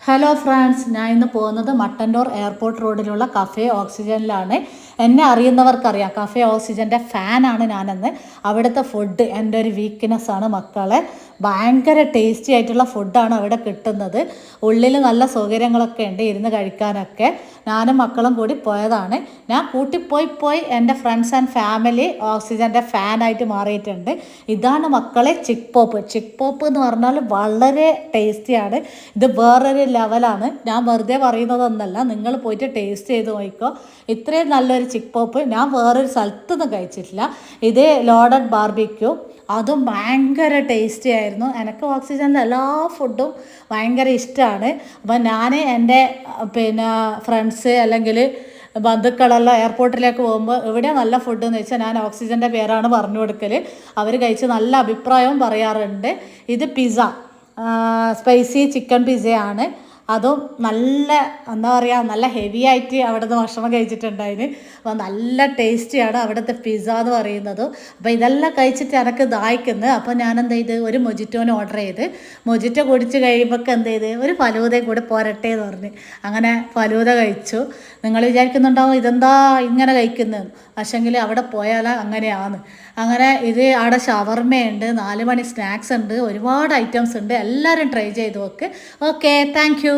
Hello friends, ഞാൻ ഇന്ന് പോകുന്നത് മട്ടന്നൂർ എയർപോർട്ട് റോഡിലുള്ള കഫേ ഓക്സിജനിലാണ്. എന്നെ അറിയുന്നവർക്കറിയാം, കഫേ ഓക്സിജൻ്റെ ഫാനാണ് ഞാനെന്ന്. അവിടുത്തെ ഫുഡ് എൻ്റെ ഒരു വീക്ക്നെസ്സാണ് മക്കളെ. ഭയങ്കര ടേസ്റ്റി ആയിട്ടുള്ള ഫുഡാണ് അവിടെ കിട്ടുന്നത്. ഉള്ളിൽ നല്ല സൗകര്യങ്ങളൊക്കെ ഉണ്ട് ഇരുന്ന് കഴിക്കാനൊക്കെ. ഞാനും മക്കളും കൂടി പോയതാണ്. ഞാൻ കൂട്ടിപ്പോയി എൻ്റെ ഫ്രണ്ട്സ് ആൻഡ് ഫാമിലി ഓക്സിജൻ്റെ ഫാനായിട്ട് മാറിയിട്ടുണ്ട്. ഇതാണ് മക്കളെ ചിക്ക് പോപ്പ് എന്ന് പറഞ്ഞാൽ വളരെ ടേസ്റ്റിയാണ്. ഇത് വേറൊരു ലെവലാണ്. ഞാൻ വെറുതെ പറയുന്നതൊന്നല്ല, നിങ്ങൾ പോയിട്ട് ടേസ്റ്റ് ചെയ്ത് നോക്കിക്കോ. ഇത്രയും നല്ലൊരു ചിക്ക് പോപ്പ് ഞാൻ വേറൊരു സ്ഥലത്തൊന്നും കഴിച്ചിട്ടില്ല. ഇത് ലോഡഡ് ബാർബിക്യൂ, അതും ഭയങ്കര ടേസ്റ്റി ആയിരുന്നു. എനിക്ക് ഓക്സിജനിലെ എല്ലാ ഫുഡും ഭയങ്കര ഇഷ്ടമാണ്. അപ്പം ഞാൻ എൻ്റെ ഫ്രണ്ട്സ് അല്ലെങ്കിൽ ബന്ധുക്കളെല്ലാം എയർപോർട്ടിലേക്ക് പോകുമ്പോൾ എവിടെ നല്ല ഫുഡ് എന്ന് വെച്ചാൽ ഞാൻ ഓക്സിജൻ്റെ പേരാണ് പറഞ്ഞു കൊടുക്കൽ. അവർ കഴിച്ച് നല്ല അഭിപ്രായവും പറയാറുണ്ട്. ഇത് പിസ്സ, സ്പൈസി ചിക്കൻ പിസ്സയാണ്. അതും നല്ല എന്താ പറയുക, നല്ല ഹെവി ആയിട്ട് അവിടുന്ന് ഭക്ഷണം കഴിച്ചിട്ടുണ്ടായിന്. അപ്പോൾ നല്ല ടേസ്റ്റിയാണ് അവിടുത്തെ പിസ്സ എന്ന് പറയുന്നത്. അപ്പോൾ ഇതെല്ലാം കഴിച്ചിട്ട് എനിക്ക് ദാഹിക്കുന്നത്. അപ്പോൾ ഞാൻ എന്ത് ചെയ്ത്, ഒരു മൊജിറ്റോന് ഓർഡർ ചെയ്ത്. മൊജിറ്റോ കുടിച്ച് കഴിയുമ്പോൾ എന്ത് ചെയ്ത്, ഒരു ഫലൂദയും കൂടെ പോരട്ടെ എന്ന് പറഞ്ഞ് അങ്ങനെ ഫലൂദ കഴിച്ചു. നിങ്ങൾ വിചാരിക്കുന്നുണ്ടാവും ഇതെന്താ ഇങ്ങനെ കഴിക്കുന്നത്, പക്ഷെങ്കിൽ അവിടെ പോയാൽ അങ്ങനെയാണ്. അങ്ങനെ ഇത് അവിടെ ഷവർമ്മയുണ്ട്, 4 മണി സ്നാക്സ് ഉണ്ട്, ഒരുപാട് ഐറ്റംസ് ഉണ്ട്. എല്ലാവരും ട്രൈ ചെയ്ത് നോക്ക്. Okay, thank you.